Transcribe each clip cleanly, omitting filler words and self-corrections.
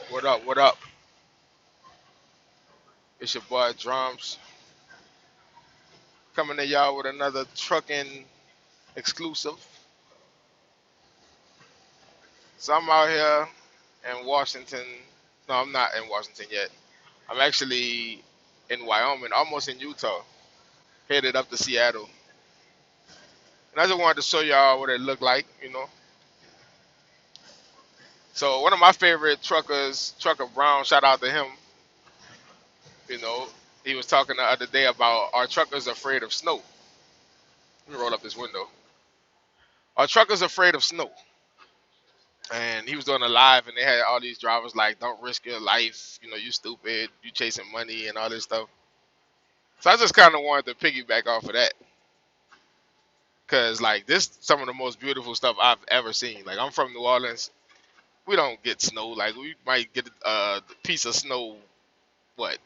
What up? What up? It's your boy Drums coming to y'all with another trucking exclusive. So I'm out here in Washington. No, I'm not in Washington yet. I'm actually in Wyoming, almost in Utah, headed up to Seattle. And I just wanted to show y'all what it looked like, you know. So one of my favorite truckers, Trucker Brown, shout out to him. You know, he was talking the other day about are truckers afraid of snow. Let me roll up this window. Are truckers afraid of snow? And he was doing a live, and they had all these drivers like, "Don't risk your life. You know, you stupid. You chasing money and all this stuff." So I just kind of wanted to piggyback off of that, cause like this, some of the most beautiful stuff I've ever seen. Like I'm from New Orleans, we don't get snow. Like we might get a piece of snow, what,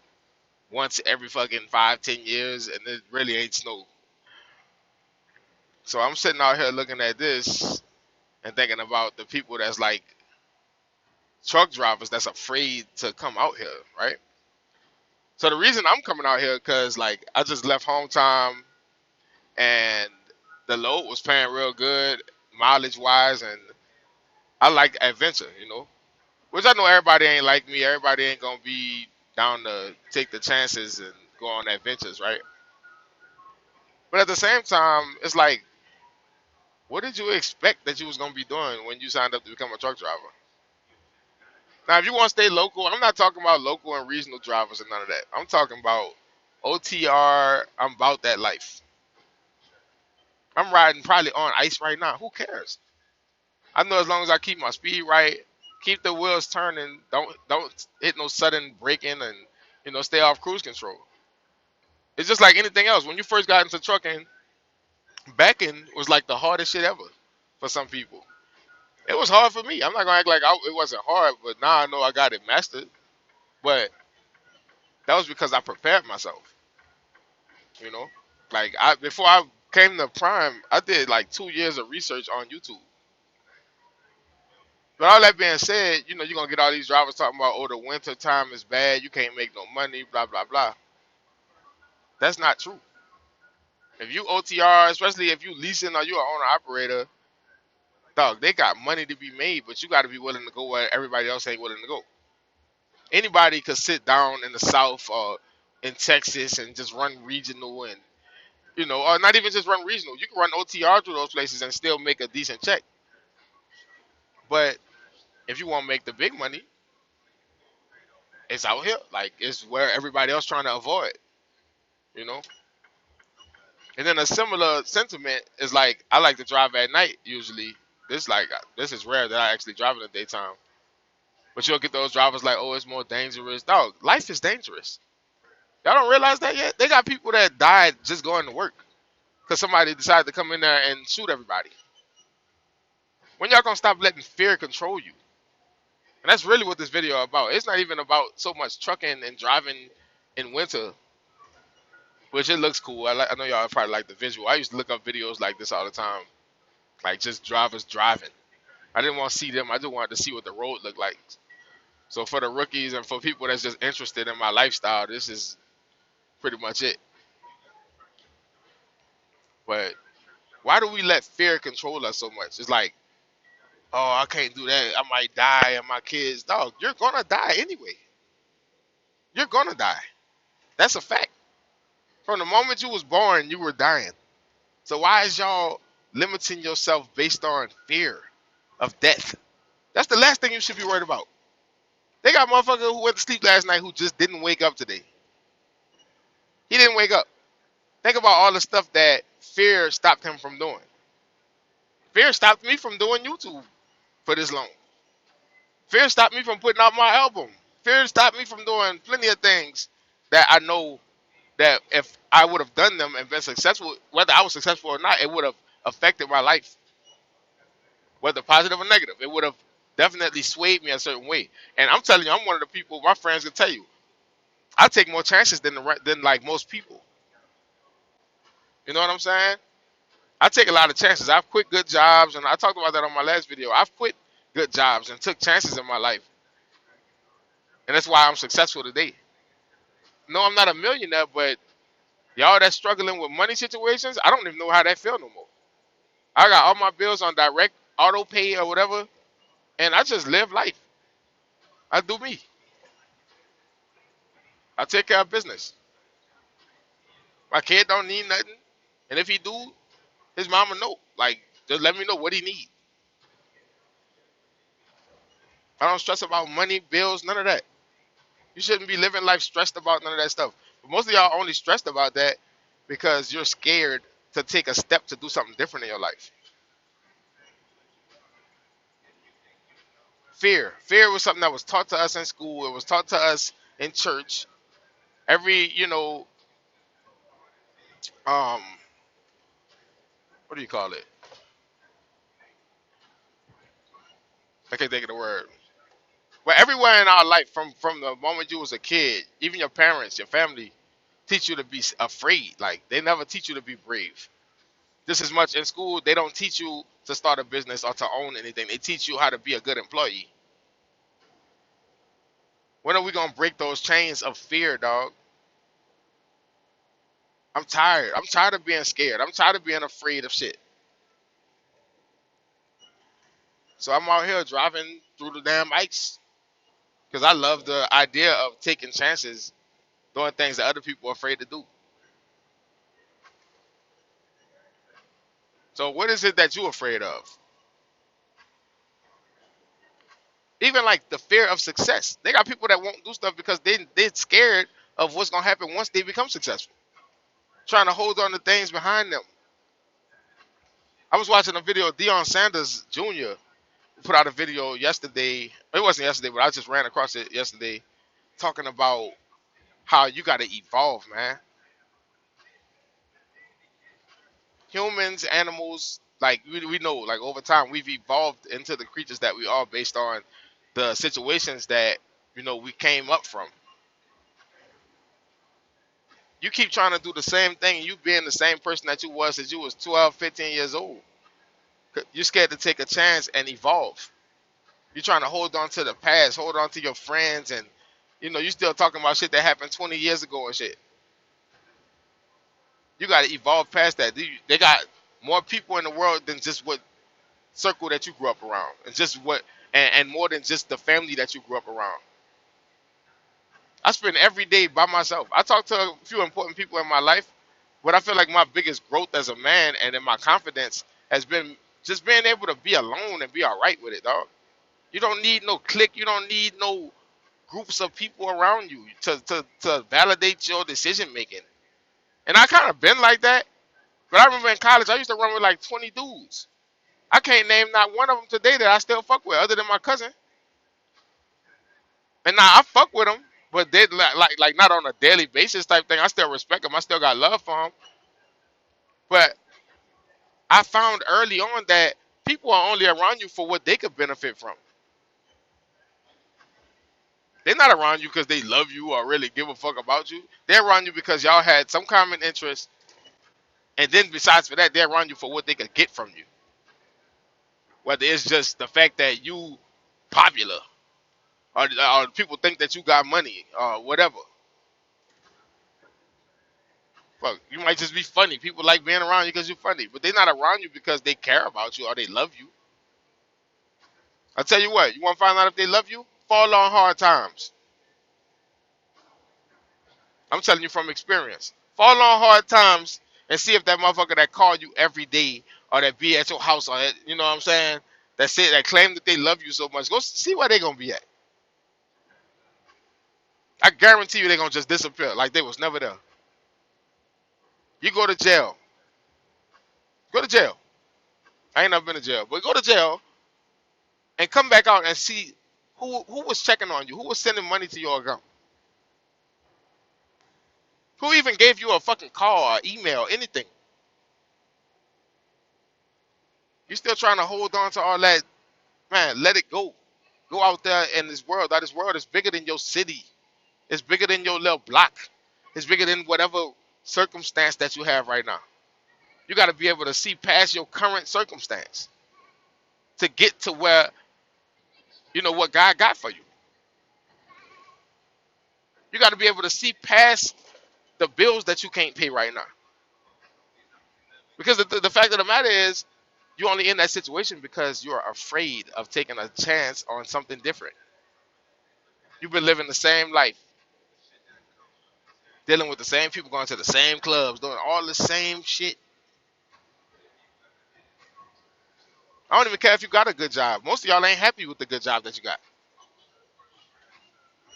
once every fucking 5, 10 years, and it really ain't snow. So I'm sitting out here looking at this and thinking about the people that's like truck drivers that's afraid to come out here, right? So the reason I'm coming out here, cause like I just left home time and the load was paying real good, mileage wise, and I like adventure, you know. Which I know everybody ain't like me. Everybody ain't gonna be down to take the chances and go on adventures, right? But at the same time, it's like, what did you expect that you was gonna be doing when you signed up to become a truck driver? Now, if you want to stay local, I'm not talking about local and regional drivers and none of that. I'm talking about OTR. I'm about that life. I'm riding probably on ice right now. Who cares? I know as long as I keep my speed right, keep the wheels turning, don't hit no sudden braking, and stay off cruise control. It's just like anything else. When you first got into trucking, backing was like the hardest shit ever for some people. It was hard for me. I'm not gonna act like it wasn't hard, but now I know I got it mastered. But that was because I prepared myself. You know, like I before I came to Prime, I did like 2 years of research on YouTube. But all that being said, you're gonna get all these drivers talking about, oh, the winter time is bad, you can't make no money, blah blah blah. That's not true. If you OTR, especially if you leasing or you an owner operator, dog, they got money to be made, but you got to be willing to go where everybody else ain't willing to go. Anybody could sit down in the South or in Texas and just run regional and or not even just run regional. You can run OTR through those places and still make a decent check. But if you want to make the big money, it's out here. Like it's where everybody else trying to avoid. You know. And then a similar sentiment is like I like to drive at night usually. This is rare that I actually drive in the daytime. But you'll get those drivers like, oh, it's more dangerous. Dog, life is dangerous. Y'all don't realize that yet? They got people that died just going to work because somebody decided to come in there and shoot everybody. When y'all gonna stop letting fear control you? And that's really what this video about. It's not even about so much trucking and driving in winter, which it looks cool. I know y'all probably like the visual. I used to look up videos like this all the time, like just drivers driving. I didn't want to see them. I just wanted to see what the road looked like. So for the rookies and for people that's just interested in my lifestyle, this is pretty much it. But why do we let fear control us so much? It's like, oh, I can't do that. I might die, and my kids. Dog, you're gonna die anyway. You're gonna die. That's a fact. From the moment you was born, you were dying. So why is y'all limiting yourself based on fear of death? That's the last thing you should be worried about. They got motherfuckers who went to sleep last night who just didn't wake up today. He didn't wake up. Think about all the stuff that fear stopped him from doing. Fear stopped me from doing YouTube for this long. Fear stopped me from putting out my album. Fear stopped me from doing plenty of things that I know that if I would have done them and been successful, whether I was successful or not, it would have affected my life, whether positive or negative. It would have definitely swayed me a certain way. And I'm telling you, I'm one of the people. My friends can tell you, I take more chances than like most people. You know what I'm saying? I take a lot of chances. I've quit good jobs, and I talked about that on my last video. I've quit good jobs and took chances in my life. And that's why I'm successful today. No, I'm not a millionaire, but y'all that's struggling with money situations, I don't even know how that feel no more. I got all my bills on direct auto pay or whatever, and I just live life. I do me. I take care of business. My kid don't need nothing, and if he do, his mama know. Like, just let me know what he need. I don't stress about money, bills, none of that. You shouldn't be living life stressed about none of that stuff. But most of y'all only stressed about that because you're scared to take a step to do something different in your life. Fear was something that was taught to us in school. It was taught to us in church. Every, um, what do you call it? I can't think of the word. But everywhere in our life, from the moment you was a kid, even your parents, your family, teach you to be afraid. Like, they never teach you to be brave. Just as much in school, they don't teach you to start a business or to own anything. They teach you how to be a good employee. When are we gonna break those chains of fear, dog? I'm tired. I'm tired of being scared. I'm tired of being afraid of shit. So I'm out here driving through the damn ice because I love the idea of taking chances, doing things that other people are afraid to do. So what is it that you're afraid of? Even like the fear of success. They got people that won't do stuff because they're scared of what's gonna happen once they become successful. Trying to hold on to things behind them. I was watching a video of Deion Sanders Jr. put out a video yesterday. It wasn't yesterday, but I just ran across it yesterday, talking about how you got to evolve, man. Humans, animals, like we know, like over time, we've evolved into the creatures that we are based on the situations that we came up from. You keep trying to do the same thing, and you being the same person that you was since you was 12, 15 years old. You're scared to take a chance and evolve. You're trying to hold on to the past, hold on to your friends, and you still talking about shit that happened 20 years ago and shit. You got to evolve past that. They got more people in the world than just what circle that you grew up around, and just and more than just the family that you grew up around. I spend every day by myself. I talk to a few important people in my life, but I feel like my biggest growth as a man and in my confidence has been just being able to be alone and be all right with it, dog. You don't need no clique. You don't need no groups of people around you to validate your decision making. And I kind of been like that, but I remember in college I used to run with like 20 dudes. I can't name not one of them today that I still fuck with, other than my cousin. And now I fuck with them, but they like not on a daily basis type thing. I still respect them. I still got love for them. But I found early on that people are only around you for what they could benefit from. They're not around you because they love you or really give a fuck about you. They're around you because y'all had some common interest, and then besides for that, they're around you for what they could get from you. Whether it's just the fact that you popular, or people think that you got money, or whatever. Fuck, you might just be funny. People like being around you because you're funny, but they're not around you because they care about you or they love you. I tell you what, you want to find out if they love you? Fall on hard times. I'm telling you from experience. Fall on hard times and see if that motherfucker that call you every day or that be at your house or you know what I'm saying, that claim that they love you so much. Go see where they gonna be at. I guarantee you they're gonna just disappear like they was never there. You go to jail. Go to jail. I ain't never been to jail, but go to jail and come back out and see who was checking on you, who was sending money to your account, who even gave you a fucking call or email, anything. You still trying to hold on to all that, man? Let it go. Go out there in this world. That this world is bigger than your city. It's bigger than your little block. It's bigger than whatever circumstance that you have right now. You got to be able to see past your current circumstance to get to where what God got for you. You got to be able to see past the bills that you can't pay right now. Because the fact of the matter is, you're only in that situation because you're afraid of taking a chance on something different. You've been living the same life, dealing with the same people, going to the same clubs, doing all the same shit. I don't even care if you got a good job. Most of y'all ain't happy with the good job that you got.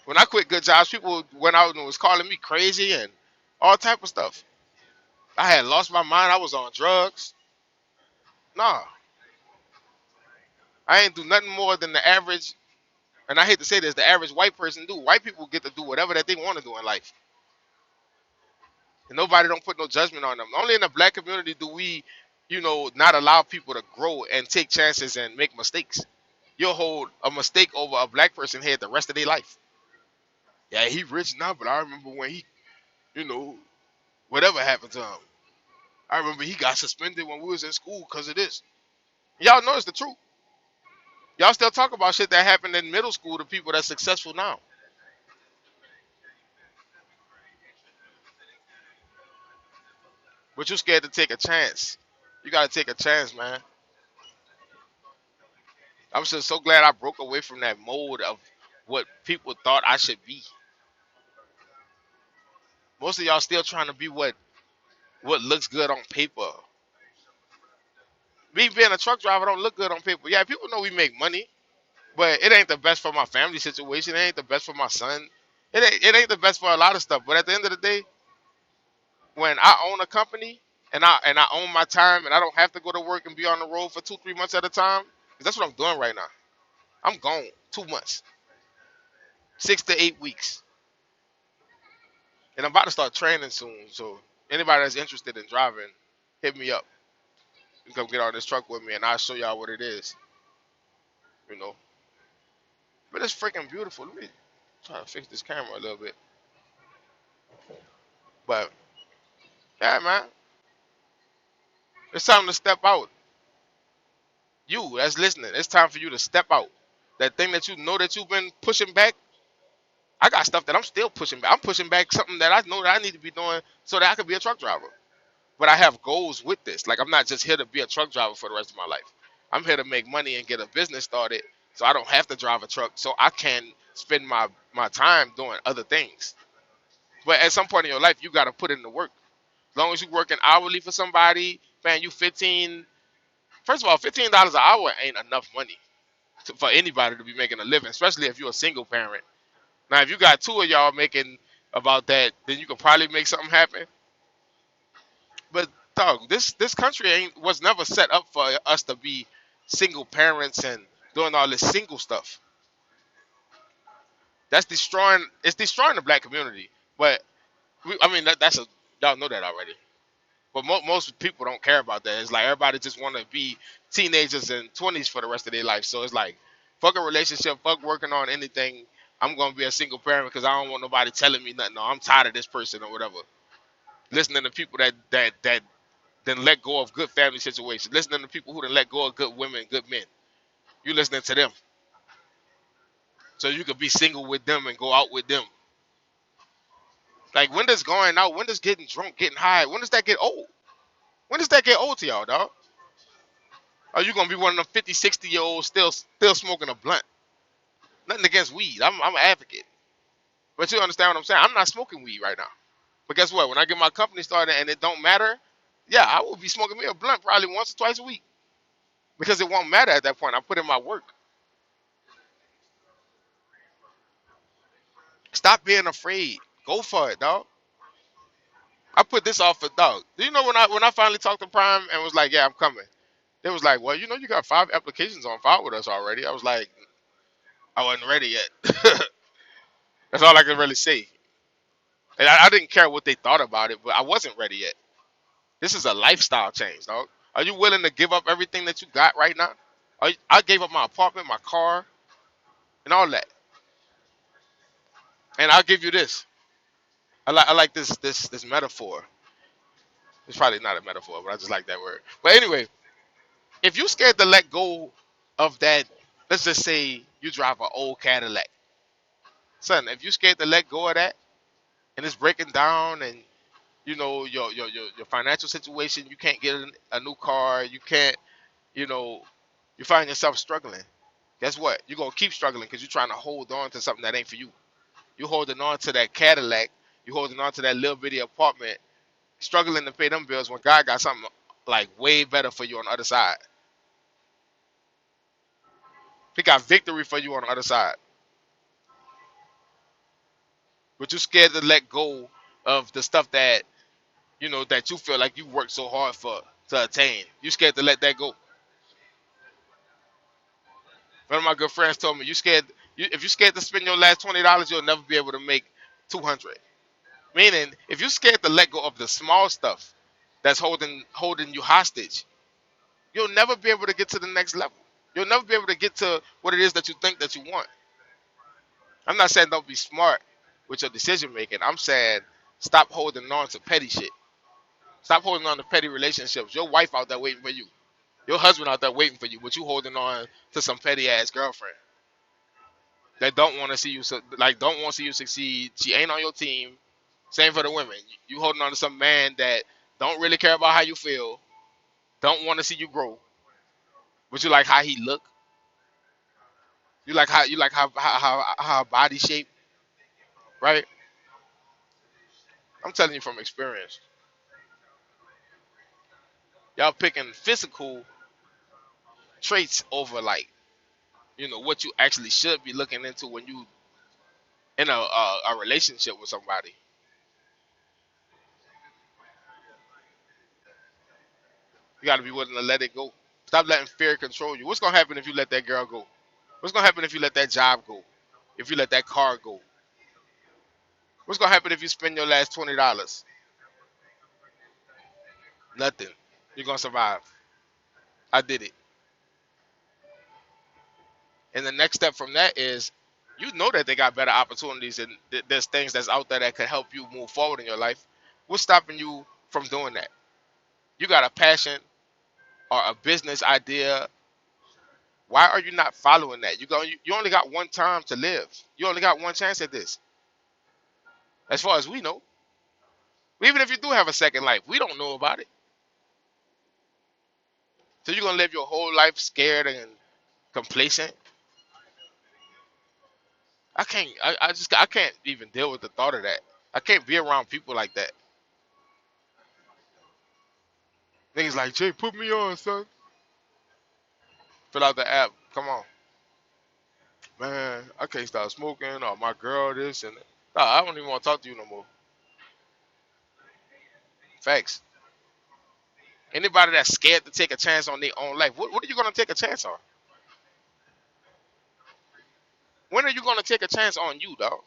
When I quit good jobs, people went out and was calling me crazy and all type of stuff. I had lost my mind. I was on drugs. Nah, I ain't do nothing more than the average, and I hate to say this, the average white person do. White people get to do whatever that they want to do in life. And nobody don't put no judgment on them. Only in the black community do we, not allow people to grow and take chances and make mistakes. You'll hold a mistake over a black person head the rest of their life. Yeah, he rich now, but I remember when he, you know, whatever happened to him. I remember he got suspended when we was in school because of this. Y'all know it's the truth. Y'all still talk about shit that happened in middle school to people that's successful now. But you're scared to take a chance. You gotta take a chance, man. I'm just so glad I broke away from that mold of what people thought I should be. Most of y'all still trying to be what looks good on paper. Me being a truck driver don't look good on paper. Yeah, people know we make money, but it ain't the best for my family situation. It ain't the best for my son. It ain't the best for a lot of stuff. But at the end of the day, when I own a company and I own my time and I don't have to go to work and be on the road for 2 3 months at a time, 'cause that's what I'm doing right now. I'm gone 2 months, 6 to 8 weeks, and I'm about to start training soon. So anybody that's interested in driving, hit me up. You come get on this truck with me, and I'll show y'all what it is. You know, but it's freaking beautiful. Let me try to fix this camera a little bit. But yeah, man, it's time to step out. You that's listening, it's time for you to step out. That thing that you know that you've been pushing back. I got stuff that I'm still pushing back. I'm pushing back something that I know that I need to be doing so that I can be a truck driver. But I have goals with this. Like, I'm not just here to be a truck driver for the rest of my life. I'm here to make money and get a business started so I don't have to drive a truck so I can spend my time doing other things. But at some point in your life, you got to put in the work. As long as you're working hourly for somebody, man, you 15. First of all, $15 an hour ain't enough money for anybody to be making a living, especially if you're a single parent. Now, if you got two of y'all making about that, then you can probably make something happen. But dog, this country ain't was never set up for us to be single parents and doing all this single stuff. That's destroying. It's destroying the black community. But I mean, that's a y'all know that already. But most people don't care about that. It's like everybody just want to be teenagers and 20s for the rest of their life. So it's like, fuck a relationship, fuck working on anything. I'm gonna be a single parent because I don't want nobody telling me nothing. No, I'm tired of this person or whatever. Listening to people that then let go of good family situations. Listening to people who then let go of good women, good men. You listening to them, so you could be single with them and go out with them. Like, when does going out? When does getting drunk, getting high? When does that get old? When does that get old to y'all, dog? Are you gonna be one of them 50, 60-year olds still smoking a blunt? Nothing against weed. I'm an advocate, but you understand what I'm saying. I'm not smoking weed right now. But guess what? When I get my company started and it don't matter, yeah, I will be smoking me a blunt probably once or twice a week because it won't matter at that point. I put in my work. Stop being afraid. Go for it, dog. I put this off for dog. Do you know when I finally talked to Prime and was like, yeah, I'm coming? They was like, well, you got 5 applications on file with us already. I was like, I wasn't ready yet. That's all I can really say. And I didn't care what they thought about it, but I wasn't ready yet. This is a lifestyle change, dog. Are you willing to give up everything that you got right now? I gave up my apartment, my car, and all that. And I'll give you this. I like this metaphor. It's probably not a metaphor, but I just like that word. But anyway, if you scared to let go of that, let's just say you drive an old Cadillac, son. If you scared to let go of that, and it's breaking down, and your financial situation, you can't get a new car, you can't, you know, you find yourself struggling. Guess what? You're gonna keep struggling because you're trying to hold on to something that ain't for you. You holding on to that Cadillac, you holding on to that little bitty apartment, struggling to pay them bills when God got something like way better for you on the other side. He got victory for you on the other side. But you're scared to let go of the stuff that that you feel like you worked so hard for to attain. You scared to let that go. One of my good friends told me, if you're scared to spend your last $20, you'll never be able to make 200. Meaning, if you're scared to let go of the small stuff that's holding you hostage, you'll never be able to get to the next level. You'll never be able to get to what it is that you think that you want. I'm not saying don't be smart with your decision making. I'm saying stop holding on to petty shit. Stop holding on to petty relationships. Your wife out there waiting for you. Your husband out there waiting for you, but you holding on to some petty ass girlfriend that don't want to see you don't want to see you succeed. She ain't on your team. Same for the women. You holding on to some man that don't really care about how you feel, don't want to see you grow, but you like how he look. You like how her body shape, right? I'm telling you from experience. Y'all picking physical traits over what you actually should be looking into when you in a relationship with somebody. You got to be willing to let it go. Stop letting fear control you. What's gonna happen if you let that girl go? What's gonna happen if you let that job go? If you let that car go? What's gonna happen if you spend your last $20? Nothing. You're gonna survive. I did it. And the next step from that is, you know that they got better opportunities and there's things that's out there that could help you move forward in your life. What's stopping you from doing that? You got a passion or a business idea. Why are you not following that? You only got one time to live. You only got one chance at this. As far as we know. Even if you do have a second life, we don't know about it. So you're gonna live your whole life scared and complacent. I can't even deal with the thought of that. I can't be around people like that. Niggas like, Jay, put me on, son. Fill out the app. Come on. Man, I can't stop smoking, or my girl this and that. Nah, I don't even want to talk to you no more. Facts. Anybody that's scared to take a chance on their own life, what are you gonna take a chance on? When are you gonna take a chance on you, dog?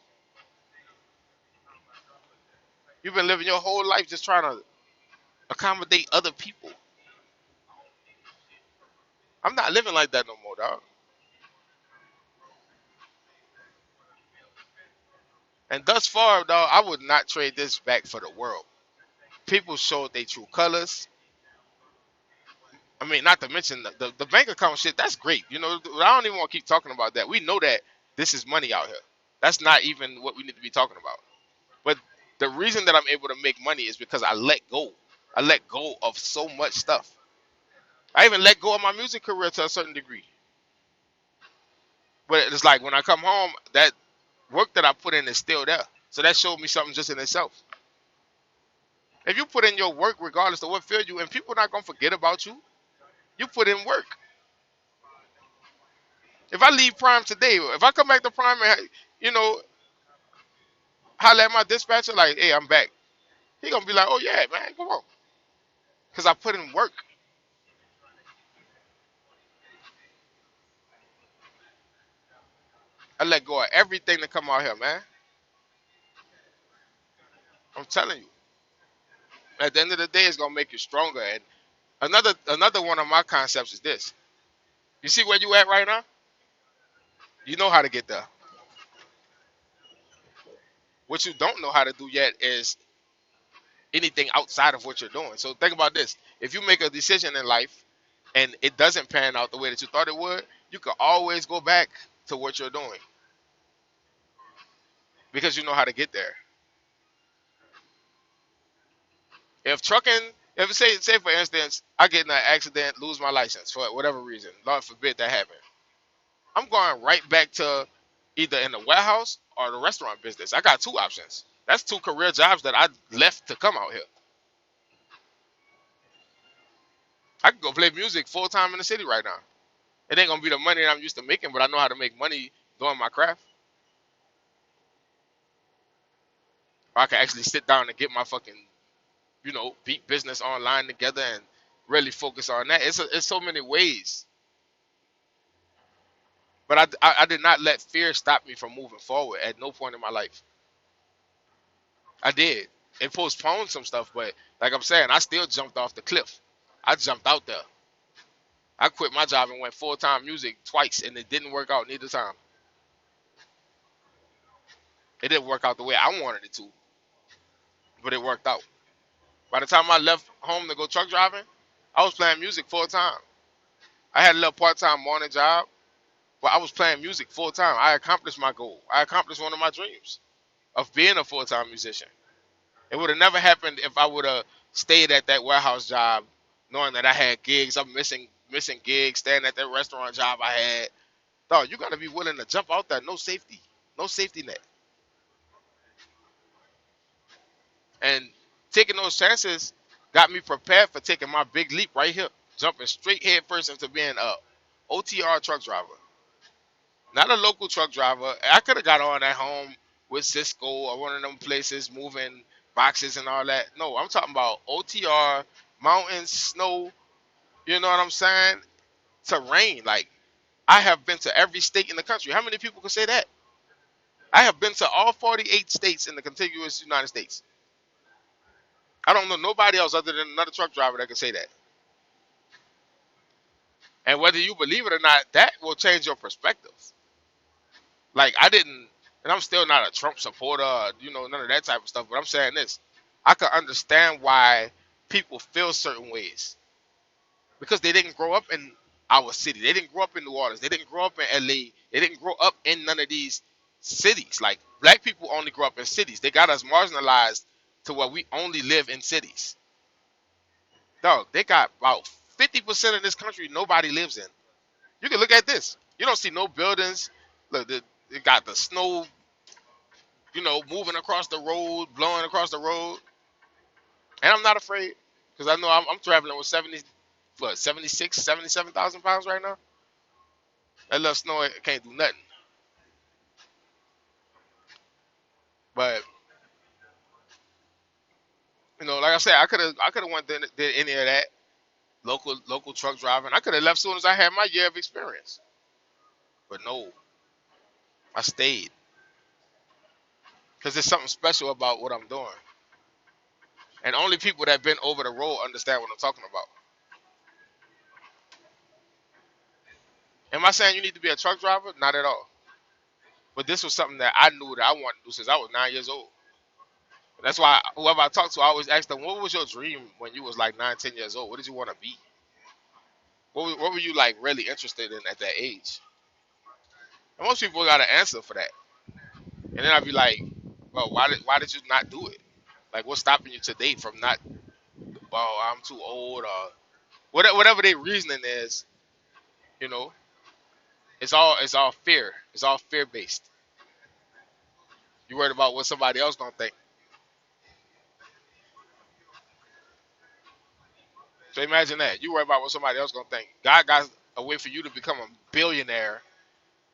You've been living your whole life just trying to accommodate other people. I'm not living like that no more, dog. And thus far, dog, I would not trade this back for the world. People showed their true colors. I mean, not to mention the bank account shit. That's great. I don't even want to keep talking about that. We know that this is money out here. That's not even what we need to be talking about. But the reason that I'm able to make money is because I let go. I let go of so much stuff. I even let go of my music career to a certain degree. But it's like when I come home, that work that I put in is still there. So that showed me something just in itself. If you put in your work, regardless of what field you in, people are not gonna forget about you. You put in work. If I leave Prime today, if I come back to Prime and holler at my dispatcher like, "Hey, I'm back," he gonna be like, "Oh yeah, man, come on," because I put in work. I let go of everything to come out here, man. I'm telling you. At the end of the day, it's gonna make you stronger. And another one of my concepts is this. You see where you at right now? You know how to get there. What you don't know how to do yet is anything outside of what you're doing. So think about this. If you make a decision in life and it doesn't pan out the way that you thought it would, you can always go back to what you're doing because you know how to get there. If trucking, if say for instance, I get in an accident, lose my license for whatever reason, Lord forbid that happen, I'm going right back to either in the warehouse or the restaurant business. I got two options. That's two career jobs that I left to come out here. I could go play music full time in the city right now. It ain't gonna be the money that I'm used to making, but I know how to make money doing my craft. Or I can actually sit down and get my fucking, beat business online together and really focus on that. It's so many ways. But I did not let fear stop me from moving forward at no point in my life. I did. It postponed some stuff, but like I'm saying, I still jumped off the cliff. I jumped out there. I quit my job and went full time music twice, and it didn't work out neither time. It didn't work out the way I wanted it to, but it worked out. By the time I left home to go truck driving, I was playing music full time. I had a little part time morning job, but I was playing music full time. I accomplished my goal. I accomplished one of my dreams of being a full time musician. It would have never happened if I would have stayed at that warehouse job, knowing that I had gigs. I'm missing gigs, staying at that restaurant job I had. Dog, you gotta be willing to jump out there. No safety net, and taking those chances got me prepared for taking my big leap right here, jumping straight head first into being a OTR truck driver, not a local truck driver. I could have got on at home with Cisco or one of them places moving boxes and all that. No, I'm talking about OTR, mountains, snow. You know what I'm saying? Terrain. Like, I have been to every state in the country. How many people can say that? I have been to all 48 states in the contiguous United States. I don't know nobody else other than another truck driver that can say that. And whether you believe it or not, that will change your perspective. Like, I didn't, and I'm still not a Trump supporter, none of that type of stuff. But I'm saying this, I can understand why people feel certain ways because they didn't grow up in our city. They didn't grow up in New Orleans. They didn't grow up in LA. They didn't grow up in none of these cities. Like, black people only grow up in cities. They got us marginalized to where we only live in cities. Dog, they got about 50% of this country nobody lives in. You can look at this. You don't see no buildings. Look, they got the snow, moving across the road, blowing across the road. And I'm not afraid because I know I'm traveling with 76, 77,000 pounds right now. That little snow can't do nothing. But like I said, I could have went did any of that local truck driving. I could have left soon as I had my year of experience. But no, I stayed because there's something special about what I'm doing. And only people that been over the road understand what I'm talking about. Am I saying you need to be a truck driver? Not at all. But this was something that I knew that I wanted to do since I was 9 years old. That's why whoever I talked to, I always ask them, "What was your dream when you was like 9, 10 years old? What did you want to be? What were you like really interested in at that age?" And most people got an answer for that. And then I'd be like, "Well, why did you not do it? Like, what's stopping you today from not? Well, I'm too old or whatever their reasoning is. You know, it's all fear. It's all fear based. You worried about what somebody else gonna think. So imagine that. You worry about what somebody else gonna think. God got a way for you to become a billionaire,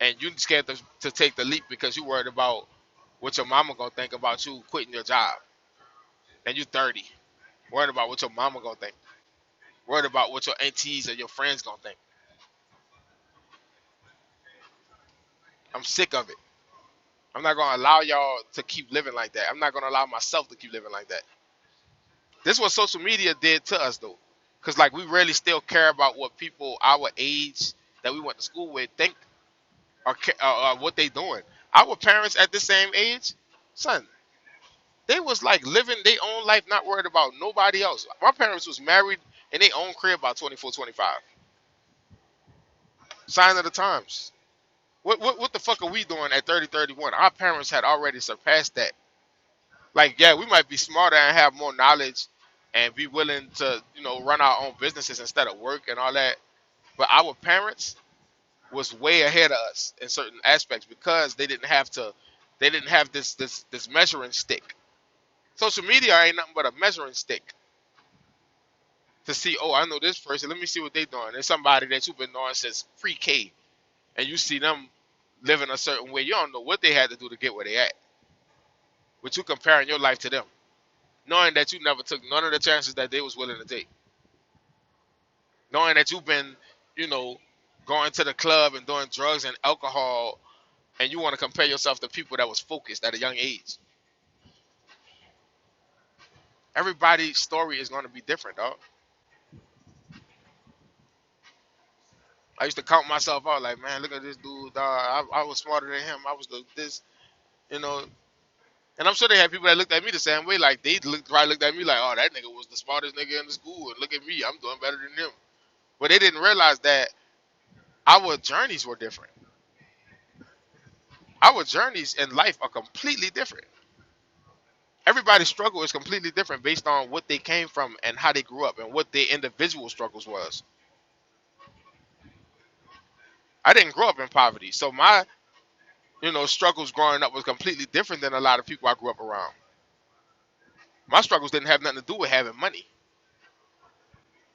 and you scared to take the leap because you worried about what your mama gonna think about you quitting your job, and you 30, worried about what your mama gonna think, worried about what your aunties or your friends gonna think. I'm sick of it. I'm not gonna allow y'all to keep living like that. I'm not gonna allow myself to keep living like that. This is what social media did to us though, because like we really still care about what people our age that we went to school with think or what they doing. Our parents at the same age, son, they was like living their own life, not worried about nobody else. My parents was married in their own crib by 24, 25. Sign of the times. What the fuck are we doing at 30, 31? Our parents had already surpassed that. Like, yeah, we might be smarter and have more knowledge and be willing to, run our own businesses instead of work and all that. But our parents was way ahead of us in certain aspects because they didn't have this measuring stick. Social media ain't nothing but a measuring stick to see, oh, I know this person, let me see what they doing. There's somebody that you've been knowing since pre-K, and you see them living a certain way. You don't know what they had to do to get where they at, but you comparing your life to them, knowing that you never took none of the chances that they was willing to take, knowing that you've been, you know, going to the club and doing drugs and alcohol, and you want to compare yourself to people that was focused at a young age. Everybody's story is going to be different, dog. I used to count myself out like, man, look at this dude, dog. I was smarter than him. I was this, you know. And I'm sure they had people that looked at me the same way. Like probably looked at me like, oh, that nigga was the smartest nigga in the school, and look at me, I'm doing better than him. But they didn't realize that our journeys were different. Our journeys in life are completely different. Everybody's struggle is completely different based on what they came from and how they grew up and what their individual struggles was. I didn't grow up in poverty, so my struggles growing up was completely different than a lot of people I grew up around. My struggles didn't have nothing to do with having money.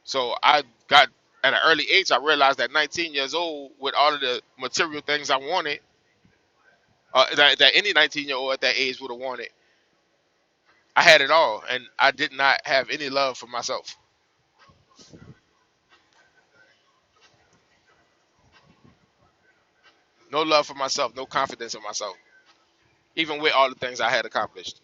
So I got at an early age, I realized at 19 years old, with all of the material things I wanted, that any 19-year-old at that age would have wanted, I had it all, and I did not have any love for myself. No love for myself, no confidence in myself, even with all the things I had accomplished.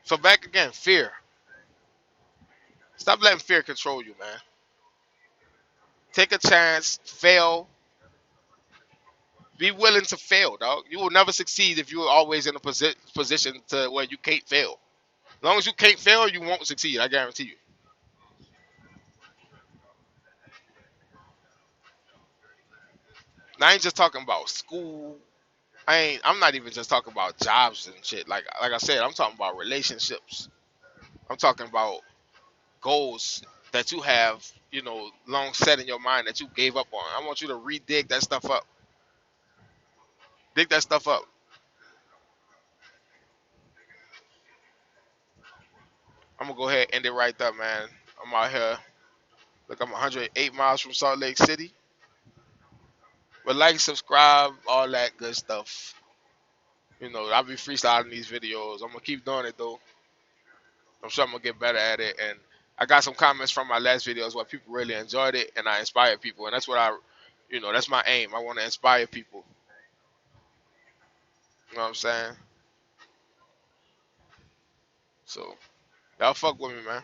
So back again, fear. Stop letting fear control you, man. Take a chance, fail, be willing to fail, dog. You will never succeed if you're always in a position to where you can't fail. As long as you can't fail, you won't succeed. I guarantee you. And I ain't just talking about school. I'm not even just talking about jobs and shit. Like I said, I'm talking about relationships. I'm talking about goals that you have, long set in your mind that you gave up on. I want you to re-dig that stuff up. Dig that stuff up. I'm gonna go ahead and end it right there, man. I'm out here. Look, I'm 108 miles from Salt Lake City. But like, subscribe, all that good stuff. I'll be freestyling these videos. I'm gonna keep doing it though. I'm sure I'm gonna get better at it. And I got some comments from my last videos where people really enjoyed it, and I inspired people. And that's what that's my aim. I want to inspire people. You know what I'm saying? So y'all fuck with me, man.